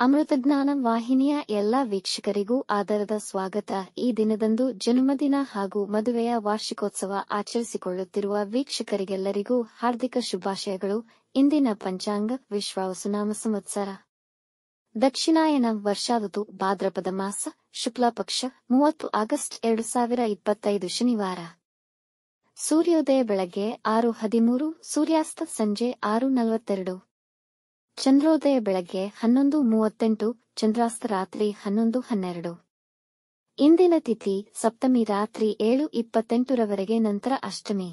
ಅಮೃತಜ್ಞಾನ ವಾಹಿನಿಯ ಎಲ್ಲಾ ವೀಕ್ಷಕರಿಗೂ ಆದರದ ಸ್ವಾಗತ. ಈ ದಿನದಂದು ಜನ್ಮದಿನ ಹಾಗೂ ಮದುವೆಯ ವಾರ್ಷಿಕೋತ್ಸವ ಆಚರಿಸಿಕೊಳ್ಳುತ್ತಿರುವ ವೀಕ್ಷಕರಿಗೆಲ್ಲರಿಗೂ ಹಾರ್ದಿಕ ಶುಭಾಶಯಗಳು. ಇಂದಿನ ಪಂಚಾಂಗ ವಿಶ್ವಾವಸುನಾಮ ಸಂವತ್ಸರ ದಕ್ಷಿಣಾಯನ ವರ್ಷಾಋತು ಭಾದ್ರಪದ ಮಾಸ ಶುಕ್ಲ ಪಕ್ಷ 30 ಆಗಸ್ಟ್ 2025 ಶನಿವಾರ. ಸೂರ್ಯೋದಯ ಬೆಳಗ್ಗೆ 6:13, ಸೂರ್ಯಾಸ್ತ ಸಂಜೆ 6:42. ಚಂದ್ರೋದಯ ಬೆಳಗ್ಗೆ 11:38, ಚಂದ್ರಾಸ್ತ ರಾತ್ರಿ 11:12. ಇಂದಿನ ತಿಥಿ ಸಪ್ತಮಿ ರಾತ್ರಿ 7:28 ರವರೆಗೆ, ನಂತರ ಅಷ್ಟಮಿ.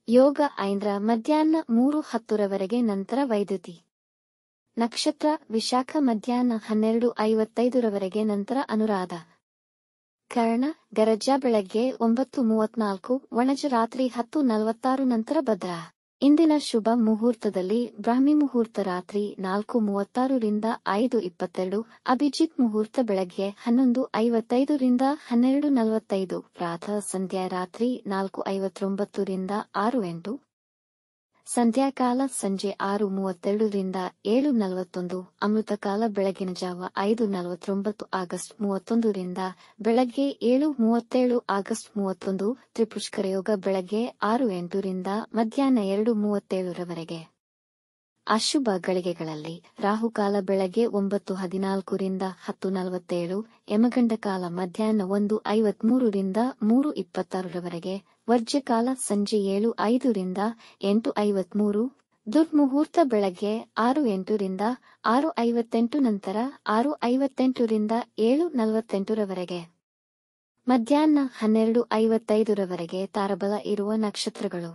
ಯೋಗ ಐಂದ್ರ ಮಧ್ಯಾಹ್ನ 3:10 ರವರೆಗೆ, ನಂತರ ವೈದ್ಯುತಿ. ನಕ್ಷತ್ರ ವಿಶಾಖ ಮಧ್ಯಾಹ್ನ 12:55 ರವರೆಗೆ, ನಂತರ ಅನುರಾಧ. ಕರ್ಣ ಗರಜ ಬೆಳಗ್ಗೆ 9:34, ವಣಜ ರಾತ್ರಿ 10:46, ನಂತರ ಭದ್ರಾ. ಇಂದಿನ ಶುಭ ಮುಹೂರ್ತದಲ್ಲಿ ಬ್ರಾಹ್ಮಿ ಮುಹೂರ್ತ ರಾತ್ರಿ 4:36 ರಿಂದ 5:22, ಅಭಿಜಿತ್ ಮುಹೂರ್ತ ಬೆಳಗ್ಗೆ 11:55 ರಿಂದ 12:45, ಪ್ರಾತಃ ಸಂಧ್ಯಾ ರಾತ್ರಿ 4:59 ರಿಂದ 6:08, ಸಂಧ್ಯಾಕಾಲ ಸಂಜೆ 6:32 ರಿಂದ 7:41, ಅಮೃತಕಾಲ ಬೆಳಗಿನ ಜಾವ 5:49 ಆಗಸ್ಟ್ 31 ರಿಂದ ಬೆಳಗ್ಗೆ 7:37 ಆಗಸ್ಟ್ 31, ತ್ರಿಪುಷ್ಕರಯೋಗ ಬೆಳಗ್ಗೆ 6:08 ರಿಂದ ಮಧ್ಯಾಹ್ನ 2:37 ರವರೆಗೆ. ಅಶುಭ ಗಳಿಗೆಗಳಲ್ಲಿ ರಾಹುಕಾಲ ಬೆಳಗ್ಗೆ 9:14 ರಿಂದ 10:47, ಯಮಗಂಡಕಾಲ ಮಧ್ಯಾಹ್ನ 1:53 ರಿಂದ 3:26 ರವರೆಗೆ, ವರ್ಜ್ಯಕಾಲ ಸಂಜೆ 7:05 ರಿಂದ 8:53, ದುರ್ಮುಹೂರ್ತ ಬೆಳಗ್ಗೆ 6:08 ರಿಂದ 6:58, ನಂತರ 6:58 ರಿಂದ 7:48 ರವರೆಗೆ. ಮಧ್ಯಾಹ್ನ 12:55 ರವರೆಗೆ ತಾರಬಲ ಇರುವ ನಕ್ಷತ್ರಗಳು: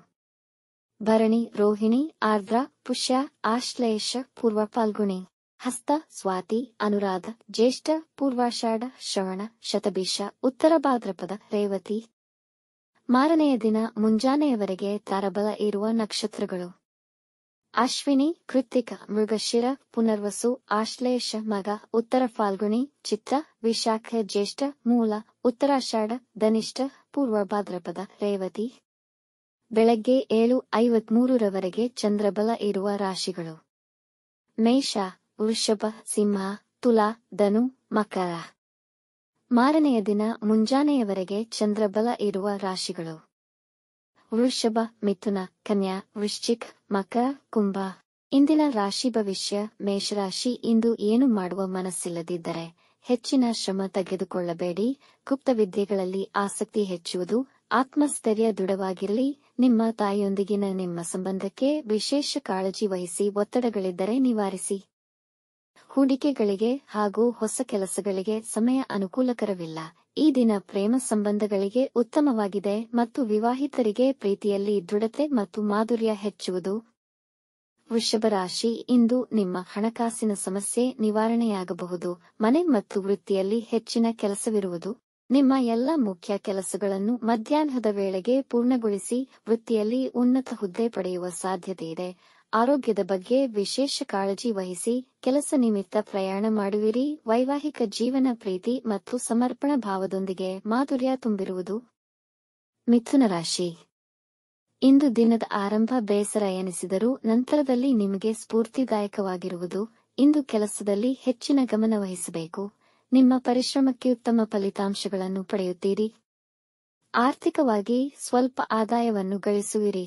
ಭರಣಿ, ರೋಹಿಣಿ, ಆರ್ದ್ರ, ಪುಷ್ಯ, ಆಶ್ಲೇಷ, ಪೂರ್ವ ಫಾಲ್ಗುಣಿ, ಹಸ್ತ, ಸ್ವಾತಿ, ಅನುರಾಧ, ಜ್ಯೇಷ್ಠ, ಪೂರ್ವಾಷಾಢ, ಶ್ರವಣ, ಶತಭಿಷ, ಉತ್ತರ ಭಾದ್ರಪದ, ರೇವತಿ. ಮಾರನೆಯ ದಿನ ಮುಂಜಾನೆಯವರೆಗೆ ತಾರಬಲ ಇರುವ ನಕ್ಷತ್ರಗಳು: ಅಶ್ವಿನಿ, ಕೃತ್ತಿಕ, ಮೃಗಶಿರ, ಪುನರ್ವಸು, ಆಶ್ಲೇಷ, ಮಗ, ಉತ್ತರ ಫಾಲ್ಗುಣಿ, ಚಿತ್ರ, ವಿಶಾಖ, ಜ್ಯೇಷ್ಠ, ಮೂಲ, ಉತ್ತರಾಷಾಢ, ಧನಿಷ್ಠ, ಪೂರ್ವ ಭಾದ್ರಪದ, ರೇವತಿ. ಬೆಳಗ್ಗೆ 7:53 ರವರೆಗೆ ಚಂದ್ರಬಲ ಇರುವ ರಾಶಿಗಳು: ಮೇಷ, ವೃಷಭ, ಸಿಂಹ, ತುಲಾ, ಧನು, ಮಕರ. ಮಾರನೆಯ ದಿನ ಮುಂಜಾನೆಯವರೆಗೆ ಚಂದ್ರಬಲ ಇರುವ ರಾಶಿಗಳು: ವೃಷಭ, ಮಿಥುನ, ಕನ್ಯಾ, ವೃಶ್ಚಿಕ, ಮಕರ, ಕುಂಭ. ಇಂದಿನ ರಾಶಿ ಭವಿಷ್ಯ: ಮೇಷರಾಶಿ, ಇಂದು ಏನು ಮಾಡುವ ಮನಸ್ಸಿಲ್ಲದಿದ್ದರೆ ಹೆಚ್ಚಿನ ಶ್ರಮ ತೆಗೆದುಕೊಳ್ಳಬೇಡಿ. ಗುಪ್ತ ವಿದ್ಯೆಗಳಲ್ಲಿ ಆಸಕ್ತಿ ಹೆಚ್ಚುವುದು. ಆತ್ಮಸ್ಥೈರ್ಯ ದೃಢವಾಗಿರಲಿ. ನಿಮ್ಮ ತಾಯಿಯೊಂದಿಗಿನ ನಿಮ್ಮ ಸಂಬಂಧಕ್ಕೆ ವಿಶೇಷ ಕಾಳಜಿ ವಹಿಸಿ. ಒತ್ತಡಗಳಿದ್ದರೆ ನಿವಾರಿಸಿ. ಹೂಡಿಕೆಗಳಿಗೆ ಹಾಗೂ ಹೊಸ ಕೆಲಸಗಳಿಗೆ ಸಮಯ ಅನುಕೂಲಕರವಿಲ್ಲ. ಈ ದಿನ ಪ್ರೇಮ ಸಂಬಂಧಗಳಿಗೆ ಉತ್ತಮವಾಗಿದೆ ಮತ್ತು ವಿವಾಹಿತರಿಗೆ ಪ್ರೀತಿಯಲ್ಲಿ ದೃಢತೆ ಮತ್ತು ಮಾಧುರ್ಯ ಹೆಚ್ಚುವುದು. ವೃಷಭ ರಾಶಿ, ಇಂದು ನಿಮ್ಮ ಹಣಕಾಸಿನ ಸಮಸ್ಯೆ ನಿವಾರಣೆಯಾಗಬಹುದು. ಮನೆ ಮತ್ತು ವೃತ್ತಿಯಲ್ಲಿ ಹೆಚ್ಚಿನ ಕೆಲಸವಿರುವುದು. ನಿಮ್ಮ ಎಲ್ಲ ಮುಖ್ಯ ಕೆಲಸಗಳನ್ನು ಮಧ್ಯಾಹ್ನದ ವೇಳೆಗೆ ಪೂರ್ಣಗೊಳಿಸಿ. ವೃತ್ತಿಯಲ್ಲಿ ಉನ್ನತ ಹುದ್ದೆ ಪಡೆಯುವ ಸಾಧ್ಯತೆಯಿದೆ. ಆರೋಗ್ಯದ ಬಗ್ಗೆ ವಿಶೇಷ ಕಾಳಜಿ ವಹಿಸಿ. ಕೆಲಸ ನಿಮಿತ್ತ ಪ್ರಯಾಣ ಮಾಡುವಿರಿ. ವೈವಾಹಿಕ ಜೀವನ ಪ್ರೀತಿ ಮತ್ತು ಸಮರ್ಪಣಾ ಭಾವದೊಂದಿಗೆ ಮಾಧುರ್ಯ ತುಂಬಿರುವುದು. ಮಿಥುನ ರಾಶಿ, ಇಂದು ದಿನದ ಆರಂಭ ಬೇಸರ ಎನಿಸಿದರೂ ನಂತರದಲ್ಲಿ ನಿಮಗೆ ಸ್ಫೂರ್ತಿದಾಯಕವಾಗಿರುವುದು. ಇಂದು ಕೆಲಸದಲ್ಲಿ ಹೆಚ್ಚಿನ ಗಮನ ವಹಿಸಬೇಕು. ನಿಮ್ಮ ಪರಿಶ್ರಮಕ್ಕೆ ಉತ್ತಮ ಫಲಿತಾಂಶಗಳನ್ನು ಪಡೆಯುತ್ತೀರಿ. ಆರ್ಥಿಕವಾಗಿ ಸ್ವಲ್ಪ ಆದಾಯವನ್ನು ಗಳಿಸುವಿರಿ.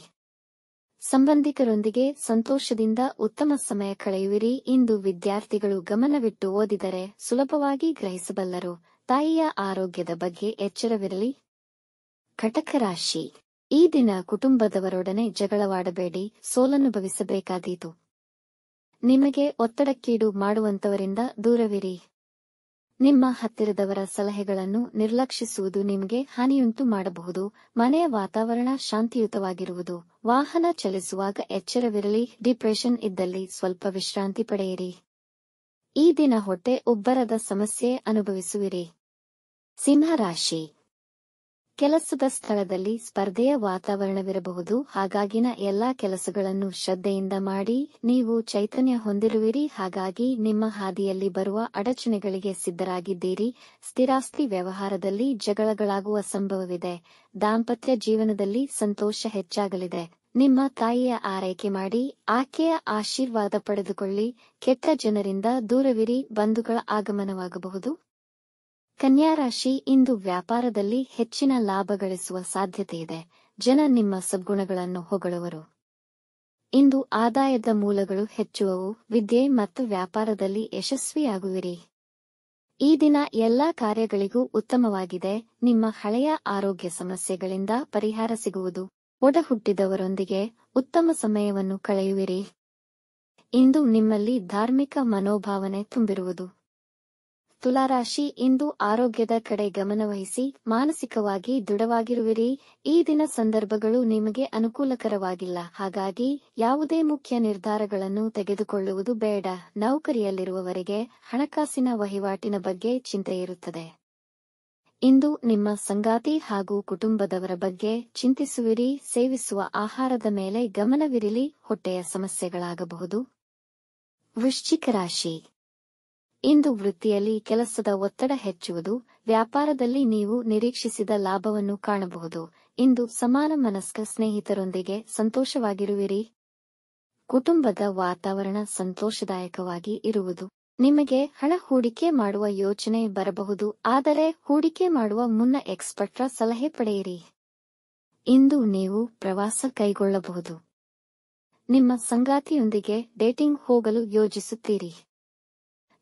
ಸಂಬಂಧಿಕರೊಂದಿಗೆ ಸಂತೋಷದಿಂದ ಉತ್ತಮ ಸಮಯ ಕಳೆಯುವಿರಿ. ಇಂದು ವಿದ್ಯಾರ್ಥಿಗಳು ಗಮನವಿಟ್ಟು ಓದಿದರೆ ಸುಲಭವಾಗಿ ಗ್ರಹಿಸಬಲ್ಲರು. ತಾಯಿಯ ಆರೋಗ್ಯದ ಬಗ್ಗೆ ಎಚ್ಚರವಿರಲಿ. ಕಟಕ ರಾಶಿ, ಈ ದಿನ ಕುಟುಂಬದವರೊಡನೆ ಜಗಳವಾಡಬೇಡಿ. ಸೋಲನುಭವಿಸಬೇಕಾದೀತು. ನಿಮಗೆ ಒತ್ತಡಕ್ಕೀಡು ಮಾಡುವಂತವರಿಂದ ದೂರವಿರಿ. ನಿಮ್ಮ ಹತ್ತಿರದವರ ಸಲಹೆಗಳನ್ನು ನಿರ್ಲಕ್ಷಿಸುವುದು ನಿಮಗೆ ಹಾನಿಯುಂಟು ಮಾಡಬಹುದು. ಮನೆಯ ವಾತಾವರಣ ಶಾಂತಿಯುತವಾಗಿರುವುದು. ವಾಹನ ಚಲಿಸುವಾಗ ಎಚ್ಚರವಿರಲಿ. ಡಿಪ್ರೆಷನ್ ಇದ್ದಲ್ಲಿ ಸ್ವಲ್ಪ ವಿಶ್ರಾಂತಿ ಪಡೆಯಿರಿ. ಈ ದಿನ ಹೊಟ್ಟೆ ಉಬ್ಬರದ ಸಮಸ್ಯೆ ಅನುಭವಿಸುವಿರಿ. ಸಿಂಹ ರಾಶಿ, ಕೆಲಸದ ಸ್ಥಳದಲ್ಲಿ ಸ್ಪರ್ಧೆಯ ವಾತಾವರಣವಿರಬಹುದು. ಹಾಗಾಗಿನ ಎಲ್ಲಾ ಕೆಲಸಗಳನ್ನು ಶ್ರದ್ಧೆಯಿಂದ ಮಾಡಿ. ನೀವು ಚೈತನ್ಯ ಹೊಂದಿರುವಿರಿ. ಹಾಗಾಗಿ ನಿಮ್ಮ ಹಾದಿಯಲ್ಲಿ ಬರುವ ಅಡಚಣೆಗಳಿಗೆ ಸಿದ್ಧರಾಗಿದ್ದೀರಿ. ಸ್ಥಿರಾಸ್ತಿ ವ್ಯವಹಾರದಲ್ಲಿ ಜಗಳಗಳಾಗುವ ಸಂಭವವಿದೆ. ದಾಂಪತ್ಯ ಜೀವನದಲ್ಲಿ ಸಂತೋಷ ಹೆಚ್ಚಾಗಲಿದೆ. ನಿಮ್ಮ ತಾಯಿಯ ಆರೈಕೆ ಮಾಡಿ ಆಕೆಯ ಆಶೀರ್ವಾದ ಪಡೆದುಕೊಳ್ಳಿ. ಕೆಟ್ಟ ಜನರಿಂದ ದೂರವಿರಿ. ಬಂಧುಗಳ ಆಗಮನವಾಗಬಹುದು. ಕನ್ಯಾ ರಾಶಿ, ಇಂದು ವ್ಯಾಪಾರದಲ್ಲಿ ಹೆಚ್ಚಿನ ಲಾಭ ಗಳಿಸುವ ಸಾಧ್ಯತೆಯಿದೆ. ಜನ ನಿಮ್ಮ ಸದ್ಗುಣಗಳನ್ನು ಹೊಗಳುವರು. ಇಂದು ಆದಾಯದ ಮೂಲಗಳು ಹೆಚ್ಚುವವು. ವಿದ್ಯೆ ಮತ್ತು ವ್ಯಾಪಾರದಲ್ಲಿ ಯಶಸ್ವಿಯಾಗುವಿರಿ. ಈ ದಿನ ಎಲ್ಲಾ ಕಾರ್ಯಗಳಿಗೂ ಉತ್ತಮವಾಗಿದೆ. ನಿಮ್ಮ ಹಳೆಯ ಆರೋಗ್ಯ ಸಮಸ್ಯೆಗಳಿಂದ ಪರಿಹಾರ ಸಿಗುವುದು. ಒಡ ಹುಟ್ಟಿದವರೊಂದಿಗೆ ಉತ್ತಮ ಸಮಯವನ್ನು ಕಳೆಯುವಿರಿ. ಇಂದು ನಿಮ್ಮಲ್ಲಿ ಧಾರ್ಮಿಕ ಮನೋಭಾವನೆ ತುಂಬಿರುವುದು. ತುಲಾರಾಶಿ, ಇಂದು ಆರೋಗ್ಯದ ಕಡೆ ಗಮನವಹಿಸಿ ಮಾನಸಿಕವಾಗಿ ದೃಢವಾಗಿರುವಿರಿ. ಈ ದಿನ ಸಂದರ್ಭಗಳು ನಿಮಗೆ ಅನುಕೂಲಕರವಾಗಿಲ್ಲ. ಹಾಗಾಗಿ ಯಾವುದೇ ಮುಖ್ಯ ನಿರ್ಧಾರಗಳನ್ನು ತೆಗೆದುಕೊಳ್ಳುವುದು ಬೇಡ. ನೌಕರಿಯಲ್ಲಿರುವವರಿಗೆ ಹಣಕಾಸಿನ ವಹಿವಾಟಿನ ಬಗ್ಗೆ ಚಿಂತೆಯಿರುತ್ತದೆ. ಇಂದು ನಿಮ್ಮ ಸಂಗಾತಿ ಹಾಗೂ ಕುಟುಂಬದವರ ಬಗ್ಗೆ ಚಿಂತಿಸುವಿರಿ. ಸೇವಿಸುವ ಆಹಾರದ ಮೇಲೆ ಗಮನವಿರಲಿ. ಹೊಟ್ಟೆಯ ಸಮಸ್ಯೆಗಳಾಗಬಹುದು. ವೃಶ್ಚಿಕ ರಾಶಿ, ಇಂದು ವೃತ್ತಿಯಲ್ಲಿ ಕೆಲಸದ ಒತ್ತಡ ಹೆಚ್ಚುವುದು. ವ್ಯಾಪಾರದಲ್ಲಿ ನೀವು ನಿರೀಕ್ಷಿಸಿದ ಲಾಭವನ್ನು ಕಾಣಬಹುದು. ಇಂದು ಸಮಾನ ಮನಸ್ಕ ಸ್ನೇಹಿತರೊಂದಿಗೆ ಸಂತೋಷವಾಗಿರುವಿರಿ. ಕುಟುಂಬದ ವಾತಾವರಣ ಸಂತೋಷದಾಯಕವಾಗಿ ಇರುವುದು. ನಿಮಗೆ ಹಣ ಹೂಡಿಕೆ ಮಾಡುವ ಯೋಚನೆ ಬರಬಹುದು. ಆದರೆ ಹೂಡಿಕೆ ಮಾಡುವ ಮುನ್ನ ಎಕ್ಸ್ಪರ್ಟ್ರ ಸಲಹೆ ಪಡೆಯಿರಿ. ಇಂದು ನೀವು ಪ್ರವಾಸ ಕೈಗೊಳ್ಳಬಹುದು. ನಿಮ್ಮ ಸಂಗಾತಿಯೊಂದಿಗೆ ಡೇಟಿಂಗ್ ಹೋಗಲು ಯೋಜಿಸುತ್ತೀರಿ.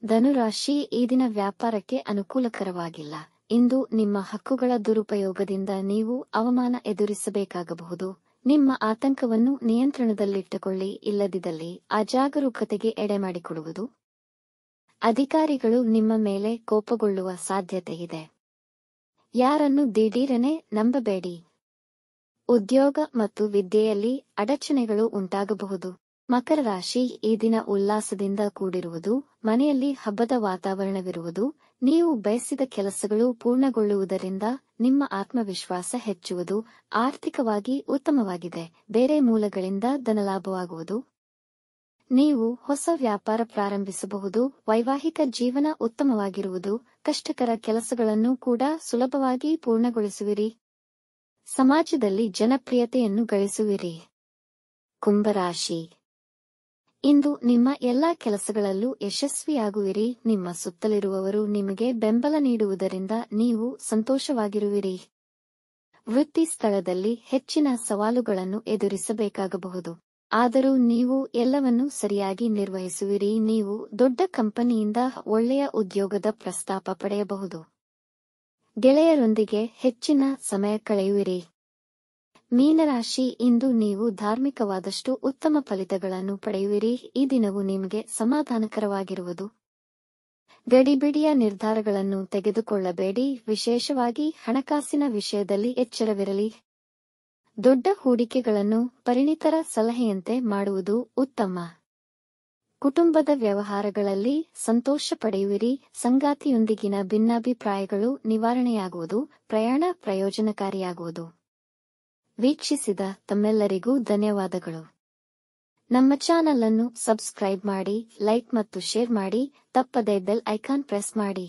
ಧನುರಾಶಿ, ಈ ದಿನ ವ್ಯಾಪಾರಕ್ಕೆ ಅನುಕೂಲಕರವಾಗಿಲ್ಲ. ಇಂದು ನಿಮ್ಮ ಹಕ್ಕುಗಳ ದುರುಪಯೋಗದಿಂದ ನೀವು ಅವಮಾನ ಎದುರಿಸಬೇಕಾಗಬಹುದು. ನಿಮ್ಮ ಆತಂಕವನ್ನು ನಿಯಂತ್ರಣದಲ್ಲಿಟ್ಟುಕೊಳ್ಳಿ. ಇಲ್ಲದಿದ್ದಲ್ಲಿ ಅಜಾಗರೂಕತೆಗೆ ಎಡೆಮಾಡಿಕೊಡುವುದು. ಅಧಿಕಾರಿಗಳು ನಿಮ್ಮ ಮೇಲೆ ಕೋಪಗೊಳ್ಳುವ ಸಾಧ್ಯತೆಯಿದೆ. ಯಾರನ್ನು ದಿಢೀರನೆ ನಂಬಬೇಡಿ. ಉದ್ಯೋಗ ಮತ್ತು ವಿದ್ಯೆಯಲ್ಲಿ ಅಡಚಣೆಗಳು ಉಂಟಾಗಬಹುದು. ಮಕರ ರಾಶಿ, ಈ ದಿನ ಉಲ್ಲಾಸದಿಂದ ಕೂಡಿರುವುದು. ಮನೆಯಲ್ಲಿ ಹಬ್ಬದ ವಾತಾವರಣವಿರುವುದು. ನೀವು ಬಯಸಿದ ಕೆಲಸಗಳು ಪೂರ್ಣಗೊಳ್ಳುವುದರಿಂದ ನಿಮ್ಮ ಆತ್ಮವಿಶ್ವಾಸ ಹೆಚ್ಚುವುದು. ಆರ್ಥಿಕವಾಗಿ ಉತ್ತಮವಾಗಿದೆ. ಬೇರೆ ಮೂಲಗಳಿಂದ ಧನಲಾಭವಾಗುವುದು. ನೀವು ಹೊಸ ವ್ಯಾಪಾರ ಪ್ರಾರಂಭಿಸಬಹುದು. ವೈವಾಹಿಕ ಜೀವನ ಉತ್ತಮವಾಗಿರುವುದು. ಕಷ್ಟಕರ ಕೆಲಸಗಳನ್ನು ಕೂಡ ಸುಲಭವಾಗಿ ಪೂರ್ಣಗೊಳಿಸುವಿರಿ. ಸಮಾಜದಲ್ಲಿ ಜನಪ್ರಿಯತೆಯನ್ನು ಗಳಿಸುವಿರಿ. ಕುಂಭರಾಶಿ, ಇಂದು ನಿಮ್ಮ ಎಲ್ಲಾ ಕೆಲಸಗಳಲ್ಲೂ ಯಶಸ್ವಿಯಾಗುವಿರಿ. ನಿಮ್ಮ ಸುತ್ತಲಿರುವವರು ನಿಮಗೆ ಬೆಂಬಲ ನೀಡುವುದರಿಂದ ನೀವು ಸಂತೋಷವಾಗಿರುವಿರಿ. ವೃತ್ತಿ ಸ್ಥಳದಲ್ಲಿ ಹೆಚ್ಚಿನ ಸವಾಲುಗಳನ್ನು ಎದುರಿಸಬೇಕಾಗಬಹುದು. ಆದರೂ ನೀವು ಎಲ್ಲವನ್ನೂ ಸರಿಯಾಗಿ ನಿರ್ವಹಿಸುವಿರಿ. ನೀವು ದೊಡ್ಡ ಕಂಪನಿಯಿಂದ ಒಳ್ಳೆಯ ಉದ್ಯೋಗದ ಪ್ರಸ್ತಾಪ ಪಡೆಯಬಹುದು. ಗೆಳೆಯರೊಂದಿಗೆ ಹೆಚ್ಚಿನ ಸಮಯ ಕಳೆಯುವಿರಿ. ಮೀನರಾಶಿ, ಇಂದು ನೀವು ಧಾರ್ಮಿಕವಾದಷ್ಟು ಉತ್ತಮ ಫಲಿತಗಳನ್ನು ಪಡೆಯುವಿರಿ. ಈ ದಿನವು ನಿಮಗೆ ಸಮಾಧಾನಕರವಾಗಿರುವುದು. ಗಡಿಬಿಡಿಯ ನಿರ್ಧಾರಗಳನ್ನು ತೆಗೆದುಕೊಳ್ಳಬೇಡಿ. ವಿಶೇಷವಾಗಿ ಹಣಕಾಸಿನ ವಿಷಯದಲ್ಲಿ ಎಚ್ಚರವಿರಲಿ. ದೊಡ್ಡ ಹೂಡಿಕೆಗಳನ್ನು ಪರಿಣಿತರ ಸಲಹೆಯಂತೆ ಮಾಡುವುದು ಉತ್ತಮ. ಕುಟುಂಬದ ವ್ಯವಹಾರಗಳಲ್ಲಿ ಸಂತೋಷ ಪಡೆಯುವಿರಿ. ಸಂಗಾತಿಯೊಂದಿಗಿನ ಭಿನ್ನಾಭಿಪ್ರಾಯಗಳು ನಿವಾರಣೆಯಾಗುವುದು. ಪ್ರಯಾಣ ಪ್ರಯೋಜನಕಾರಿಯಾಗುವುದು. ವೀಕ್ಷಿಸಿದ ತಮ್ಮೆಲ್ಲರಿಗೂ ಧನ್ಯವಾದಗಳು. ನಮ್ಮ ಚಾನಲ್ ಅನ್ನು ಸಬ್ಸ್ಕ್ರೈಬ್ ಮಾಡಿ, ಲೈಕ್ ಮತ್ತು ಶೇರ್ ಮಾಡಿ. ತಪ್ಪದೇ ಬೆಲ್ ಐಕಾನ್ ಪ್ರೆಸ್ ಮಾಡಿ.